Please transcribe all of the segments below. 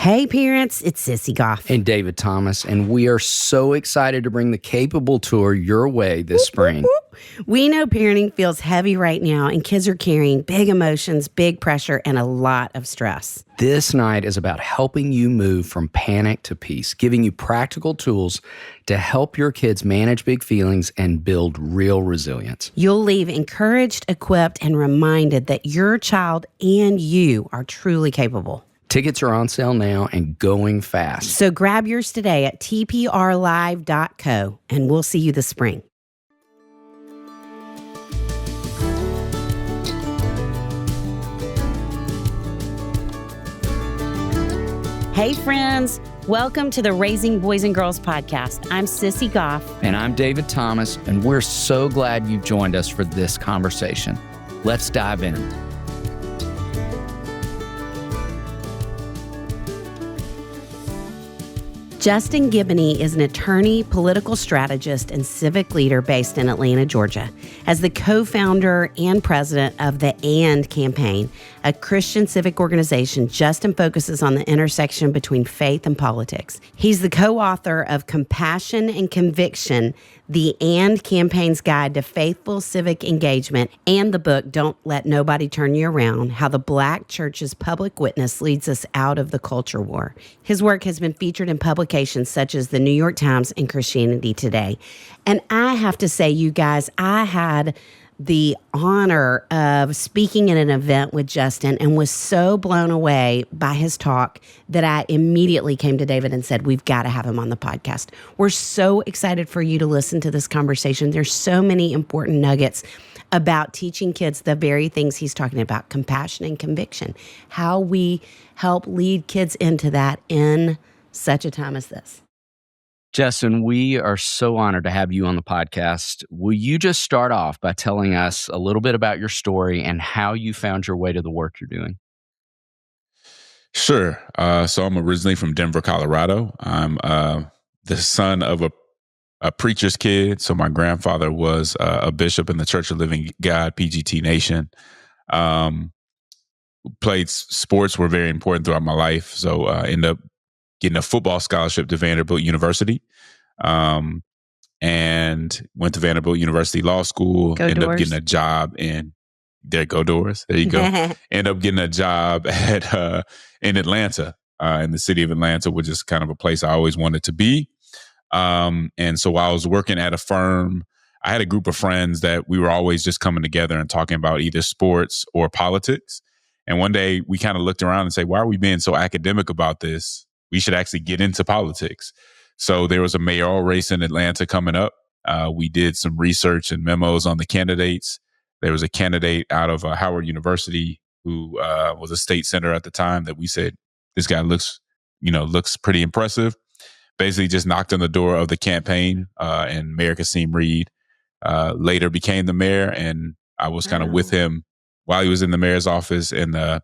Hey parents, it's Sissy Goff. And David Thomas, and we are so excited to bring the Capable Tour your way this spring. We know parenting feels heavy right now, and kids are carrying big emotions, big pressure, and a lot of stress. This night is about helping you move from panic to peace, giving you practical tools to help your kids manage big feelings and build real resilience. You'll leave encouraged, equipped, and reminded that your child and you are truly capable. Tickets are on sale now and going fast. So grab yours today at tprlive.co, and we'll see you this spring. Hey friends, welcome to the Raising Boys and Girls podcast. I'm Sissy Goff. And I'm David Thomas, and we're so glad you joined us for this conversation. Let's dive in. Justin Giboney is an attorney, political strategist, and civic leader based in Atlanta, Georgia. As the co-founder and president of the AND campaign, a Christian civic organization, Justin focuses on the intersection between faith and politics. He's the co-author of Compassion and Conviction, the AND campaign's guide to faithful civic engagement, and the book Don't Let Nobody Turn You Around, How the Black Church's Public Witness Leads Us Out of the Culture War. His work has been featured in publications such as the New York Times and Christianity Today. And I have to say, you guys, I had the honor of speaking at an event with Justin and was so blown away by his talk that I immediately came to David and said, we've got to have him on the podcast. We're so excited for you to listen to this conversation. There's so many important nuggets about teaching kids the very things he's talking about, compassion and conviction, how we help lead kids into that in such a time as this. Justin, we are so honored to have you on the podcast. Will you just start off by telling us a little bit about your story and how you found your way to the work you're doing? Sure. So I'm originally from Denver, Colorado. I'm the son of a preacher's kid. So my grandfather was a bishop in the Church of Living God, PGT Nation. Played sports were very important throughout my life. So ended up getting a football scholarship to Vanderbilt University, and went to Vanderbilt University Law School. Ended up getting a job in Go Doors. There you go. Ended up getting a job at in Atlanta, in the city of Atlanta, which is kind of a place I always wanted to be. And so while I was working at a firm, I had a group of friends that we were always just coming together and talking about either sports or politics. And one day we kind of looked around and said, why are we being so academic about this? We should actually get into politics. So there was a mayoral race in Atlanta coming up. We did some research and memos on the candidates. There was a candidate out of Howard University who was a state senator at the time that we said, this guy looks pretty impressive. Basically just knocked on the door of the campaign, and Mayor Kasim Reed later became the mayor. And I was kind of with him while he was in the mayor's office in the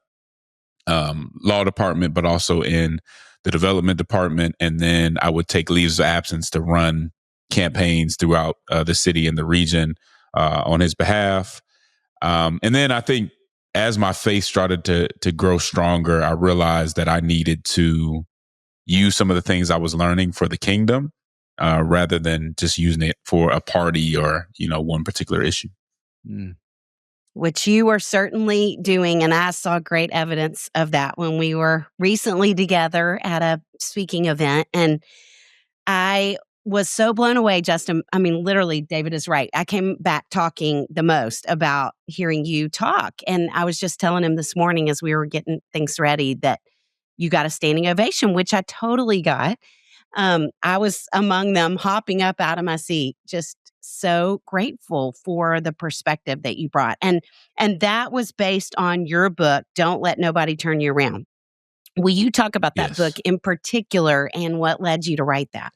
law department, but also in the development department. And then I would take leaves of absence to run campaigns throughout the city and the region on his behalf. And then I think as my faith started to grow stronger, I realized that I needed to use some of the things I was learning for the kingdom, rather than just using it for a party or, one particular issue. Which you are certainly doing. And I saw great evidence of that when we were recently together at a speaking event. And I was so blown away, Justin. I mean, literally, David is right. I came back talking the most about hearing you talk. And I was just telling him this morning as we were getting things ready that you got a standing ovation, which I totally got. I was among them, hopping up out of my seat, just so grateful for the perspective that you brought. And that was based on your book, Don't Let Nobody Turn You Around. Will you talk about that book in particular and what led you to write that?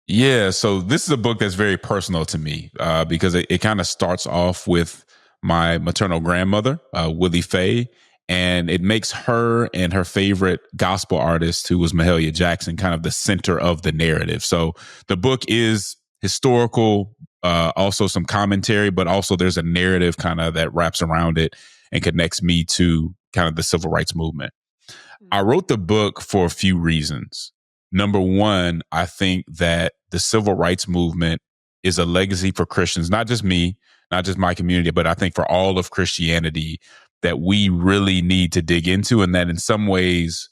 Yeah, so this is a book that's very personal to me because it kind of starts off with my maternal grandmother, Willie Faye, and it makes her and her favorite gospel artist, who was Mahalia Jackson, kind of the center of the narrative. So the book is historical, also some commentary, but also there's a narrative kind of that wraps around it and connects me to kind of the civil rights movement. I wrote the book for a few reasons. Number one, I think that the civil rights movement is a legacy for Christians, not just me, not just my community, but I think for all of Christianity that we really need to dig into, and that in some ways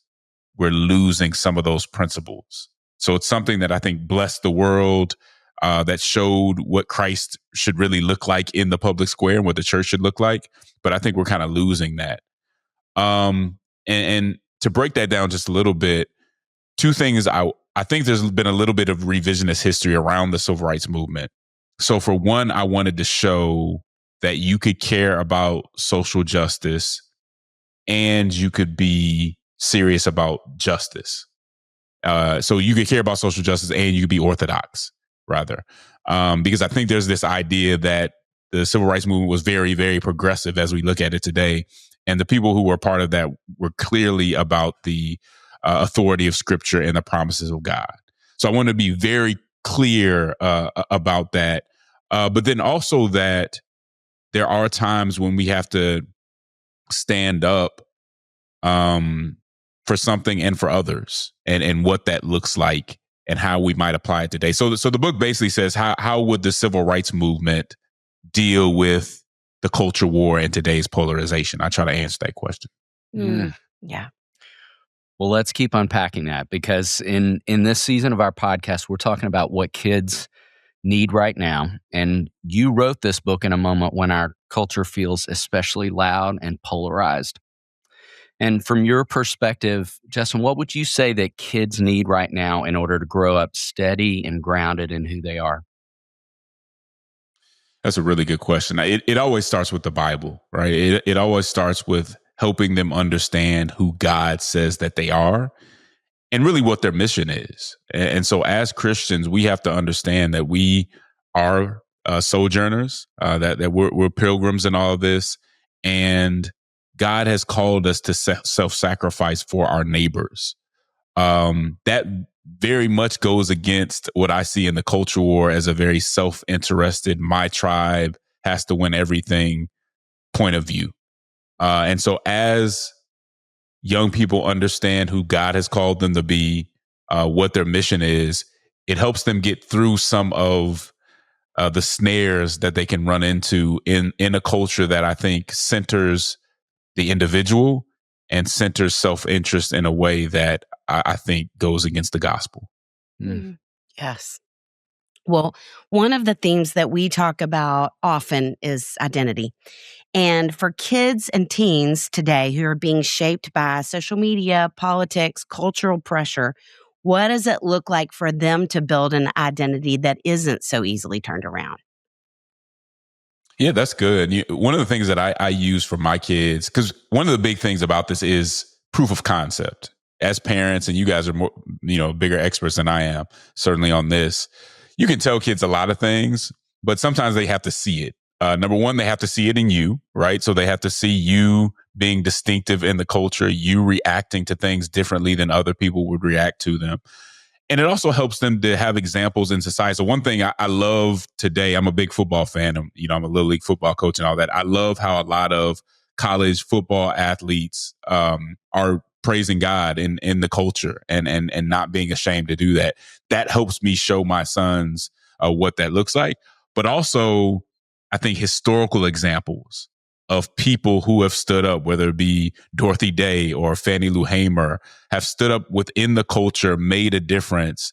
we're losing some of those principles. So it's something that I think blessed the world, that showed what Christ should really look like in the public square and what the church should look like. But I think we're kind of losing that. And to break that down just a little bit, two things. I think there's been a little bit of revisionist history around the civil rights movement. So for one, I wanted to show that you could care about social justice and you could be serious about justice. So you could care about social justice and you could be orthodox, rather. Because I think there's this idea that the civil rights movement was very, very progressive as we look at it today. And the people who were part of that were clearly about the authority of Scripture and the promises of God. So I want to be very clear about that. But then also that there are times when we have to stand up for something and for others, and what that looks like and how we might apply it today. So the book basically says how would the civil rights movement deal with the culture war and today's polarization? I try to answer that question. Yeah. Well, let's keep unpacking that, because in this season of our podcast, we're talking about what kids need right now. And you wrote this book in a moment when our culture feels especially loud and polarized. And from your perspective, Justin, what would you say that kids need right now in order to grow up steady and grounded in who they are? That's a really good question. It always starts with the Bible, right? It always starts with helping them understand who God says that they are and really what their mission is. And so as Christians, we have to understand that we are sojourners, that we're pilgrims in all of this. And God has called us to self-sacrifice for our neighbors. That very much goes against what I see in the culture war as a very self-interested, my tribe has to win everything point of view. And so as young people understand who God has called them to be, what their mission is, it helps them get through some of the snares that they can run into in a culture that I think centers the individual and centers self-interest in a way that I think goes against the gospel. Yes. Well, one of the themes that we talk about often is identity. And for kids and teens today who are being shaped by social media, politics, cultural pressure, what does it look like for them to build an identity that isn't so easily turned around? Yeah, that's good. One of the things that I use for my kids, because one of the big things about this is proof of concept. As parents, and you guys are more, bigger experts than I am, certainly on this, you can tell kids a lot of things, but sometimes they have to see it. Number one, they have to see it in you, right? So they have to see you being distinctive in the culture, you reacting to things differently than other people would react to them. And it also helps them to have examples in society. So one thing I love today, I'm a big football fan. I'm a Little League football coach and all that. I love how a lot of college football athletes are praising God in the culture and not being ashamed to do that. That helps me show my sons what that looks like. But also, I think historical examples of people who have stood up, whether it be Dorothy Day or Fannie Lou Hamer, have stood up within the culture, made a difference,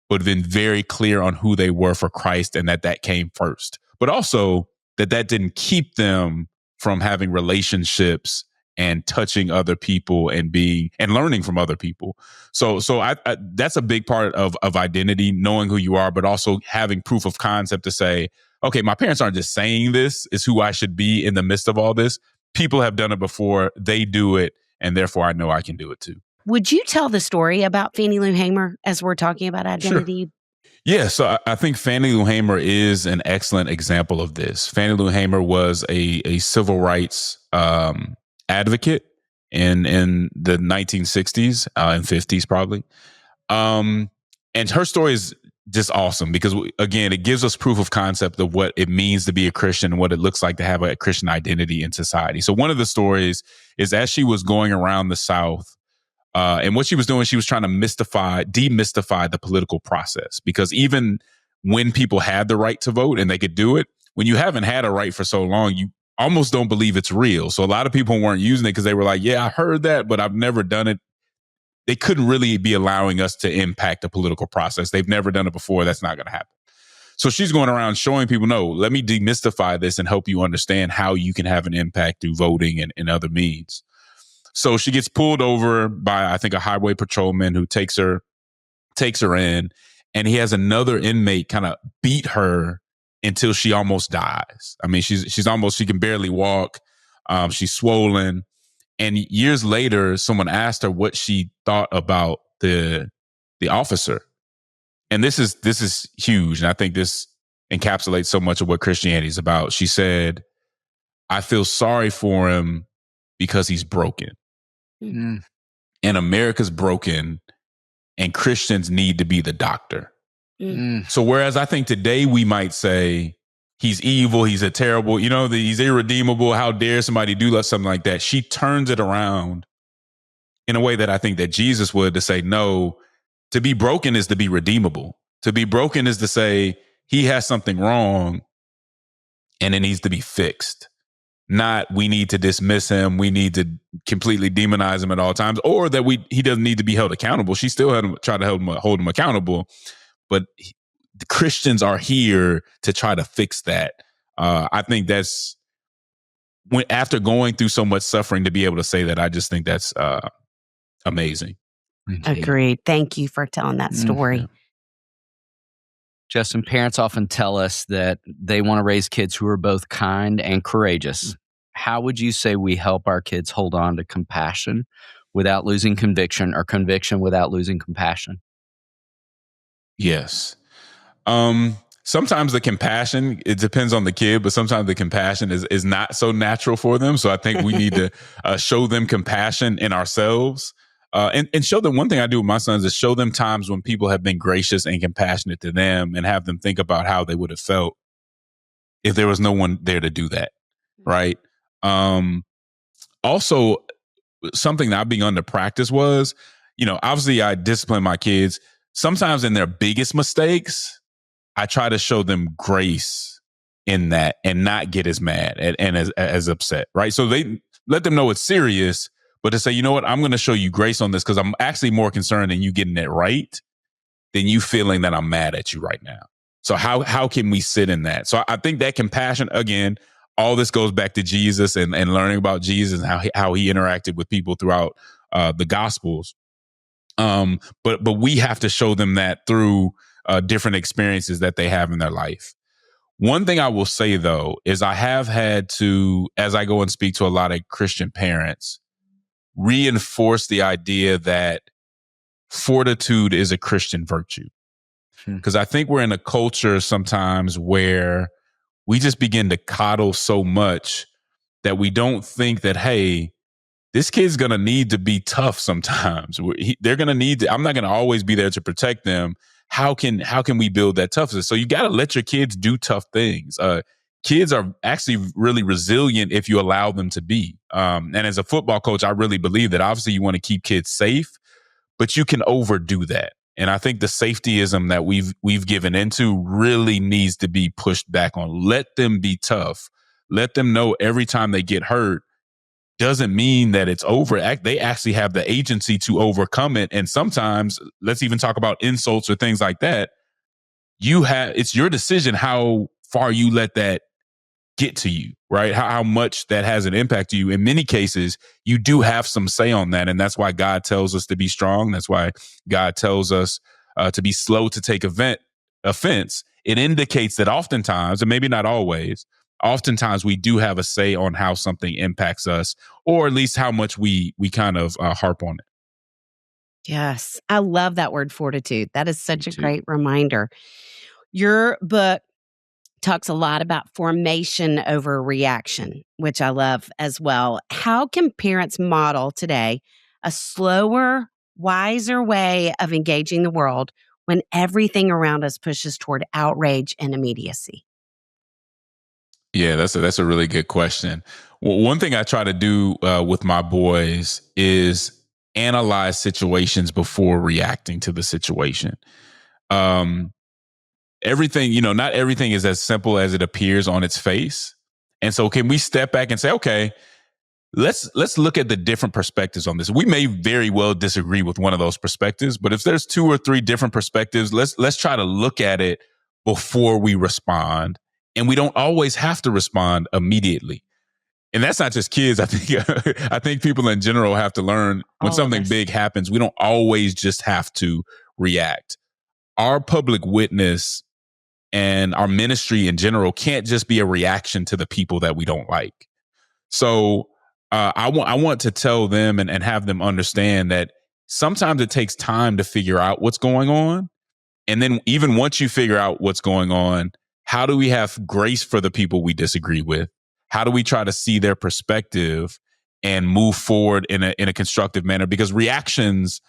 but been very clear on who they were for Christ and that came first. But also that didn't keep them from having relationships and touching other people and learning from other people. So I that's a big part of identity, knowing who you are, but also having proof of concept to say, okay, my parents aren't just saying this is who I should be in the midst of all this. People have done it before, they do it, and therefore I know I can do it too. Would you tell the story about Fannie Lou Hamer as we're talking about identity? Sure. Yeah, so I think Fannie Lou Hamer is an excellent example of this. Fannie Lou Hamer was a civil rights advocate in the 1960s and 50s probably. And her story is just awesome because, again, it gives us proof of concept of what it means to be a Christian and what it looks like to have a Christian identity in society. So one of the stories is as she was going around the South, And what she was doing, she was trying to demystify the political process, because even when people had the right to vote and they could do it, when you haven't had a right for so long, you almost don't believe it's real. So a lot of people weren't using it because they were like, yeah, I heard that, but I've never done it. They couldn't really be allowing us to impact the political process. They've never done it before. That's not going to happen. So she's going around showing people, no, let me demystify this and help you understand how you can have an impact through voting and other means. So she gets pulled over by, I think, a highway patrolman who takes her in, and he has another inmate kind of beat her until she almost dies. I mean, she can barely walk. She's swollen. And years later, someone asked her what she thought about the officer. And this is huge. And I think this encapsulates so much of what Christianity is about. She said, I feel sorry for him because he's broken. Mm-hmm. And America's broken, and Christians need to be the doctor. Mm-hmm. So whereas I think today we might say he's evil, he's a terrible, he's irredeemable, how dare somebody do something like that? She turns it around in a way that I think that Jesus would, to say, no, to be broken is to be redeemable. To be broken is to say he has something wrong and it needs to be fixed. Not we need to dismiss him, we need to completely demonize him at all times, or that he doesn't need to be held accountable. She still had to try to hold him accountable, but the Christians are here to try to fix that. I think that's after going through so much suffering, to be able to say that, I just think that's amazing. Agreed. Thank you for telling that story. Yeah. Justin, parents often tell us that they want to raise kids who are both kind and courageous. How would you say we help our kids hold on to compassion without losing conviction, or conviction without losing compassion? Yes. Sometimes the compassion, it depends on the kid, but sometimes the compassion is not so natural for them. So I think we need to show them compassion in ourselves. And show them, one thing I do with my sons is show them times when people have been gracious and compassionate to them, and have them think about how they would have felt if there was no one there to do that. Right. Also, something that I've begun to practice was, obviously I discipline my kids. Sometimes in their biggest mistakes, I try to show them grace in that and not get as mad and as upset. Right. So they let them know it's serious, but to say, you know what, I'm going to show you grace on this because I'm actually more concerned in you getting it right than you feeling that I'm mad at you right now. So how can we sit in that? So I think that compassion, again, all this goes back to Jesus and learning about Jesus and how he interacted with people throughout the Gospels. But we have to show them that through different experiences that they have in their life. One thing I will say, though, is I have had to, as I go and speak to a lot of Christian parents, reinforce the idea that fortitude is a Christian virtue. Because I think we're in a culture sometimes where we just begin to coddle so much that we don't think that, hey, this kid's going to need to be tough sometimes. They're going to need to, I'm not going to always be there to protect them. How can we build that toughness? So you got to let your kids do tough things. Kids are actually really resilient if you allow them to be. And as a football coach, I really believe that obviously you want to keep kids safe, but you can overdo that. And I think the safetyism that we've given into really needs to be pushed back on. Let them be tough. Let them know every time they get hurt doesn't mean that it's over. They actually have the agency to overcome it. And sometimes, let's even talk about insults or things like that. It's your decision how far you let that get to you, right? How much that has an impact to you. In many cases, you do have some say on that. And that's why God tells us to be strong. That's why God tells us to be slow to take offense. It indicates that oftentimes, and maybe not always, oftentimes we do have a say on how something impacts us, or at least how much we kind of harp on it. Yes. I love that word fortitude. That is such a great reminder. Your book talks a lot about formation over reaction, which I love as well. How can parents model today a slower, wiser way of engaging the world when everything around us pushes toward outrage and immediacy? Yeah, that's a really good question. Well, one thing I try to do with my boys is analyze situations before reacting to the situation. Everything, not everything is as simple as it appears on its face. And so can we step back and say, okay, let's look at the different perspectives on this. We may very well disagree with one of those perspectives, but if there's 2 or 3 different perspectives, let's try to look at it before we respond. And we don't always have to respond immediately. And that's not just kids. I think people in general have to learn when something big happens, we don't always just have to react. Our public witness and our ministry in general can't just be a reaction to the people that we don't like. So I want to tell them and have them understand that sometimes it takes time to figure out what's going on. And then even once you figure out what's going on, how do we have grace for the people we disagree with? How do we try to see their perspective and move forward in a constructive manner? Because reactions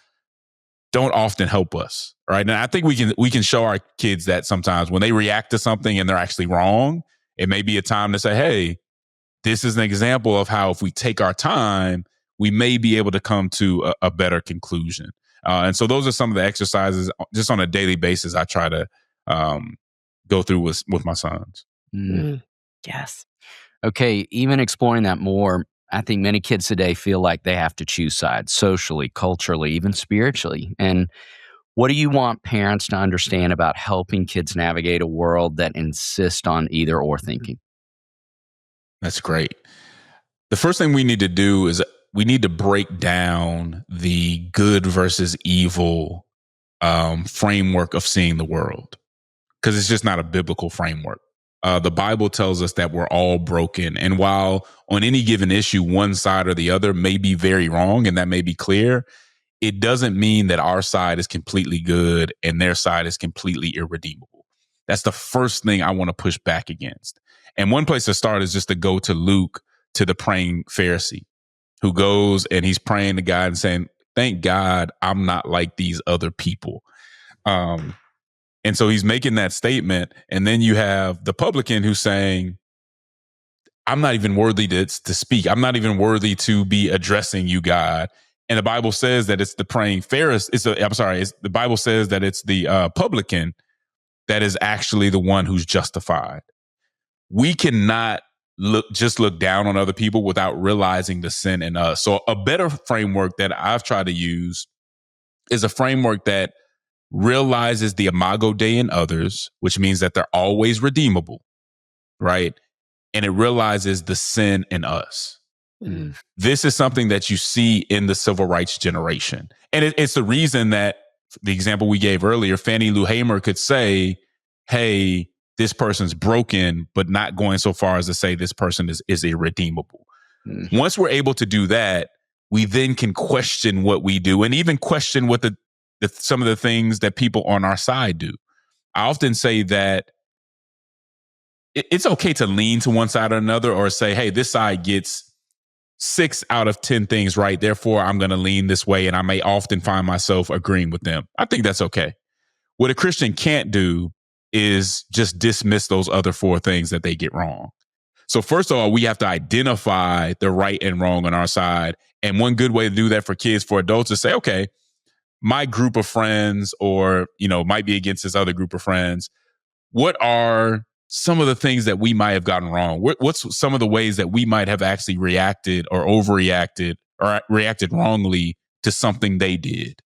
don't often help us, right? And I think we can show our kids that sometimes when they react to something and they're actually wrong, it may be a time to say, hey, this is an example of how if we take our time, we may be able to come to a better conclusion. And so those are some of the exercises just on a daily basis I try to go through with my sons. Yes. Okay, even exploring that more, I think many kids today feel like they have to choose sides socially, culturally, even spiritually. And what do you want parents to understand about helping kids navigate a world that insists on either or thinking? That's great. The first thing we need to do is we need to break down the good versus evil framework of seeing the world, because it's just not a biblical framework. The Bible tells us that we're all broken. And while on any given issue, one side or the other may be very wrong, and that may be clear, it doesn't mean that our side is completely good and their side is completely irredeemable. That's the first thing I want to push back against. And one place to start is just to go to Luke, to the praying Pharisee, who goes and he's praying to God and saying, thank God I'm not like these other people. And so he's making that statement. And then you have the publican who's saying, I'm not even worthy to speak. I'm not even worthy to be addressing you, God. And the Bible says that it's the praying Pharisee. The Bible says that it's the publican that is actually the one who's justified. We cannot look down on other people without realizing the sin in us. So a better framework that I've tried to use is a framework that realizes the imago Dei in others, which means that they're always redeemable, right? And it realizes the sin in us. This is something that you see in the civil rights generation. And it's the reason that the example we gave earlier, Fannie Lou Hamer could say, hey, this person's broken, but not going so far as to say this person is irredeemable. Once we're able to do that, we then can question what we do and even question what some of the things that people on our side do. I often say that it's okay to lean to one side or another, or say, hey, this side gets 6 out of 10 things right, therefore I'm going to lean this way, and I may often find myself agreeing with them. I think that's okay. What a Christian can't do is just dismiss those other 4 things that they get wrong. So first of all, we have to identify the right and wrong on our side. And one good way to do that for kids, for adults, is say, okay, my group of friends, or, might be against this other group of friends, what are some of the things that we might have gotten wrong? What's some of the ways that we might have actually reacted or overreacted or reacted wrongly to something they did?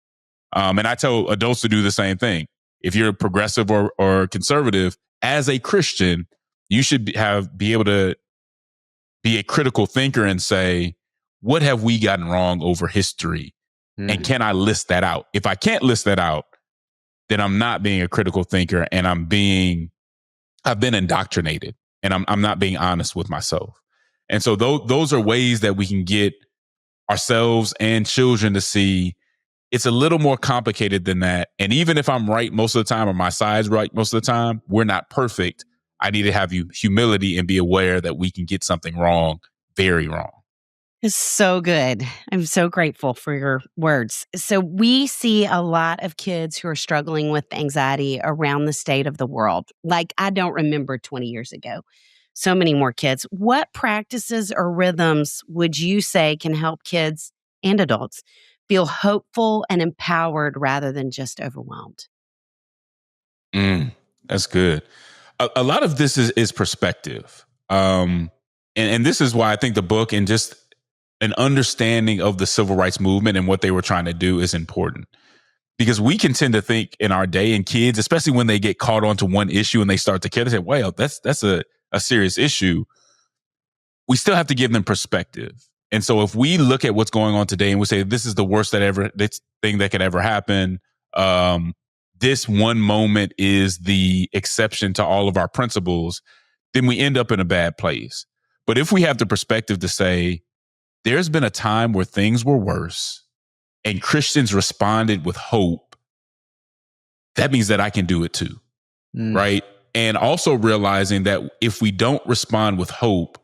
And I tell adults to do the same thing. If you're progressive or conservative, as a Christian, you should be able to be a critical thinker and say, what have we gotten wrong over history? And can I list that out? If I can't list that out, then I'm not being a critical thinker, and I've been indoctrinated, and I'm not being honest with myself. And so those are ways that we can get ourselves and children to see it's a little more complicated than that. And even if I'm right most of the time, or my side's right most of the time, we're not perfect. I need to have humility and be aware that we can get something wrong, very wrong. It's so good. I'm so grateful for your words. So we see a lot of kids who are struggling with anxiety around the state of the world. Like, I don't remember 20 years ago. So many more kids. What practices or rhythms would you say can help kids and adults feel hopeful and empowered rather than just overwhelmed. That's good. A lot of this is perspective. And this is why I think the book and just an understanding of the civil rights movement and what they were trying to do is important. Because we can tend to think in our day, and kids, especially when they get caught onto one issue and they start to care, they say, well, that's a serious issue. We still have to give them perspective. And so if we look at what's going on today and we say, this is the worst thing that could ever happen, this one moment is the exception to all of our principles, then we end up in a bad place. But if we have the perspective to say, there's been a time where things were worse and Christians responded with hope, that means that I can do it too, right? And also realizing that if we don't respond with hope,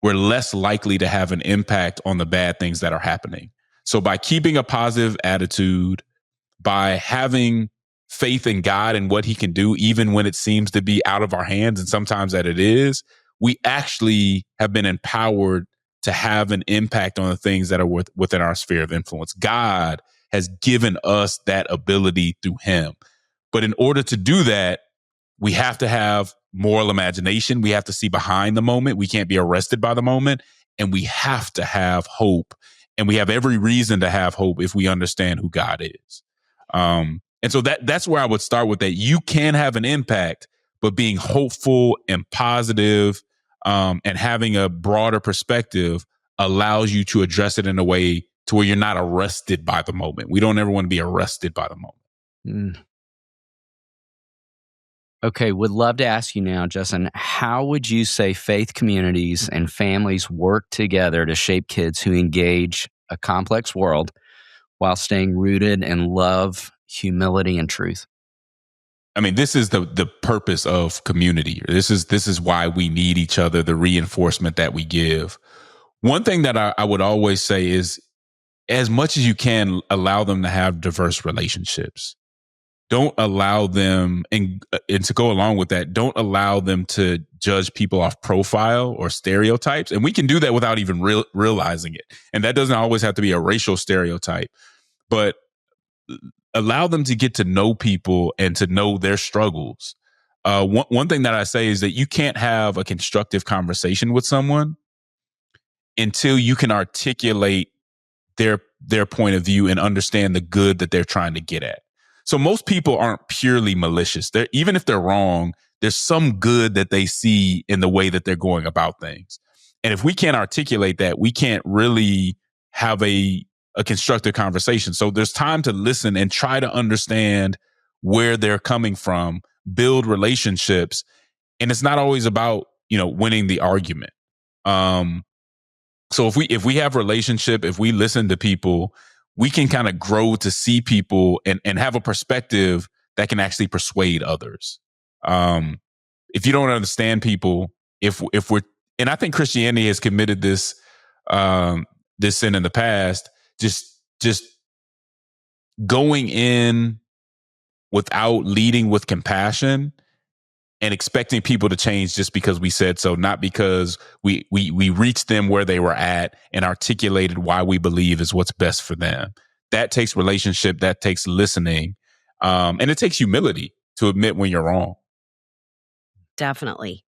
we're less likely to have an impact on the bad things that are happening. So by keeping a positive attitude, by having faith in God and what he can do, even when it seems to be out of our hands, and sometimes that it is, we actually have been empowered to have an impact on the things that are within our sphere of influence. God has given us that ability through him. But in order to do that, we have to have moral imagination. We have to see behind the moment. We can't be arrested by the moment. And we have to have hope. And we have every reason to have hope if we understand who God is. And so that's where I would start with that. You can have an impact, but being hopeful and positive and having a broader perspective allows you to address it in a way to where you're not arrested by the moment. We don't ever want to be arrested by the moment. Okay, would love to ask you now, Justin, how would you say faith communities and families work together to shape kids who engage a complex world while staying rooted in love, humility, and truth? I mean, this is the purpose of community. This is why we need each other, the reinforcement that we give. One thing that I would always say is, as much as you can, allow them to have diverse relationships. Don't allow them, and to go along with that, don't allow them to judge people off profile or stereotypes. And we can do that without even realizing it. And that doesn't always have to be a racial stereotype, but allow them to get to know people and to know their struggles. One thing that I say is that you can't have a constructive conversation with someone until you can articulate their point of view and understand the good that they're trying to get at. So most people aren't purely malicious. Even if they're wrong, there's some good that they see in the way that they're going about things. And if we can't articulate that, we can't really have a constructive conversation. So there's time to listen and try to understand where they're coming from, build relationships. And it's not always about, winning the argument. So if we have relationship, if we listen to people, we can kind of grow to see people and have a perspective that can actually persuade others. If you don't understand people, if we're, and I think Christianity has committed this sin in the past, just going in without leading with compassion and expecting people to change just because we said so, not because we reached them where they were at and articulated why we believe is what's best for them. That takes relationship, that takes listening, and it takes humility to admit when you're wrong. Definitely.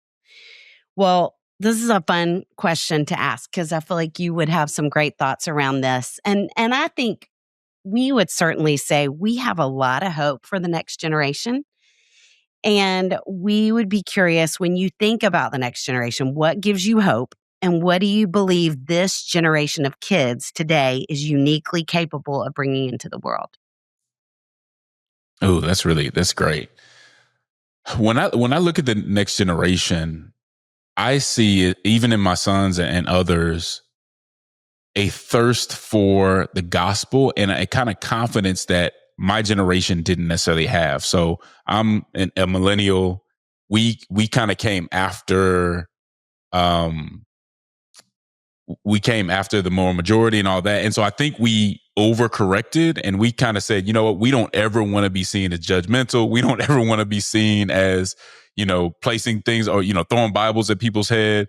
Well, this is a fun question to ask because I feel like you would have some great thoughts around this. And I think we would certainly say we have a lot of hope for the next generation. And we would be curious, when you think about the next generation, what gives you hope? And what do you believe this generation of kids today is uniquely capable of bringing into the world? Oh, that's great. When I look at the next generation, I see it, even in my sons and others, a thirst for the gospel and a kind of confidence that my generation didn't necessarily have. So I'm a millennial. We kind of came after, the moral majority and all that. And so I think we overcorrected and we kind of said, you know what, we don't ever want to be seen as judgmental. We don't ever want to be seen as, placing things or, throwing Bibles at people's head.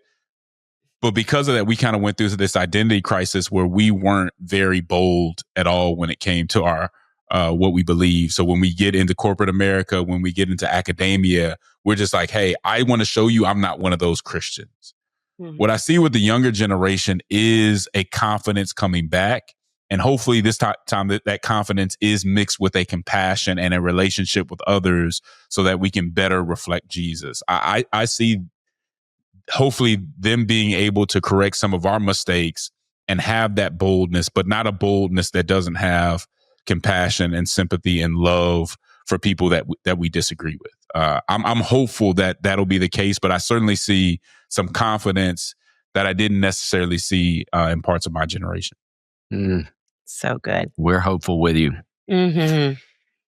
But because of that, we kind of went through this identity crisis where we weren't very bold at all when it came to our what we believe. So when we get into corporate America, when we get into academia, we're just like, hey, I want to show you I'm not one of those Christians. Mm-hmm. What I see with the younger generation is a confidence coming back. And hopefully this time that confidence is mixed with a compassion and a relationship with others so that we can better reflect Jesus. I see hopefully them being able to correct some of our mistakes and have that boldness, but not a boldness that doesn't have compassion and sympathy and love for people that we disagree with. I'm hopeful that that'll be the case, but I certainly see some confidence that I didn't necessarily see in parts of my generation. So good. We're hopeful with you. Mm-hmm.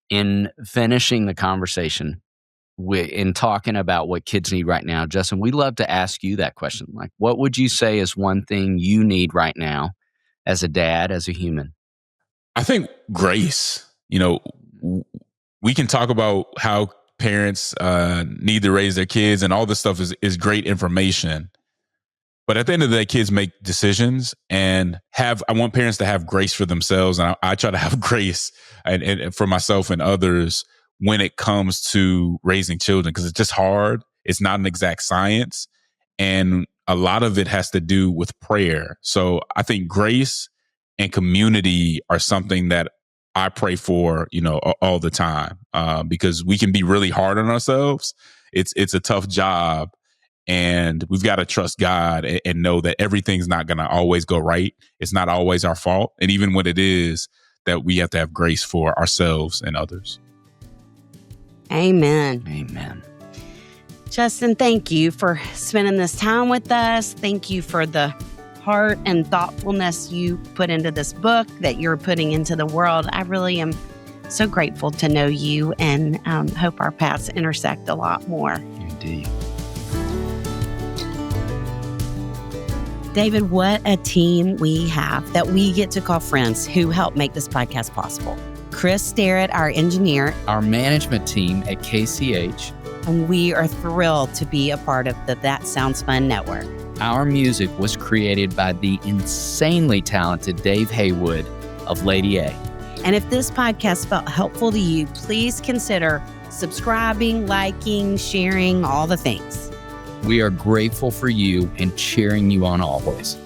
In finishing the conversation, in talking about what kids need right now, Justin, we'd love to ask you that question. Like, what would you say is one thing you need right now as a dad, as a human? I think grace. We can talk about how parents need to raise their kids, and all this stuff is great information. But at the end of the day, kids make decisions, and I want parents to have grace for themselves. And I try to have grace and for myself and others when it comes to raising children, because it's just hard. It's not an exact science. And a lot of it has to do with prayer. So I think grace and community are something that I pray for, all the time, because we can be really hard on ourselves. It's a tough job. And we've got to trust God and know that everything's not going to always go right. It's not always our fault. And even when it is, that we have to have grace for ourselves and others. Amen. Amen. Justin, thank you for spending this time with us. Thank you for the heart and thoughtfulness you put into this book that you're putting into the world. I really am so grateful to know you, and hope our paths intersect a lot more. Indeed. David, what a team we have that we get to call friends who help make this podcast possible. Chris Starrett, our engineer. Our management team at KCH. And we are thrilled to be a part of the That Sounds Fun network. Our music was created by the insanely talented Dave Haywood of Lady A. And if this podcast felt helpful to you, please consider subscribing, liking, sharing, all the things. We are grateful for you and cheering you on always.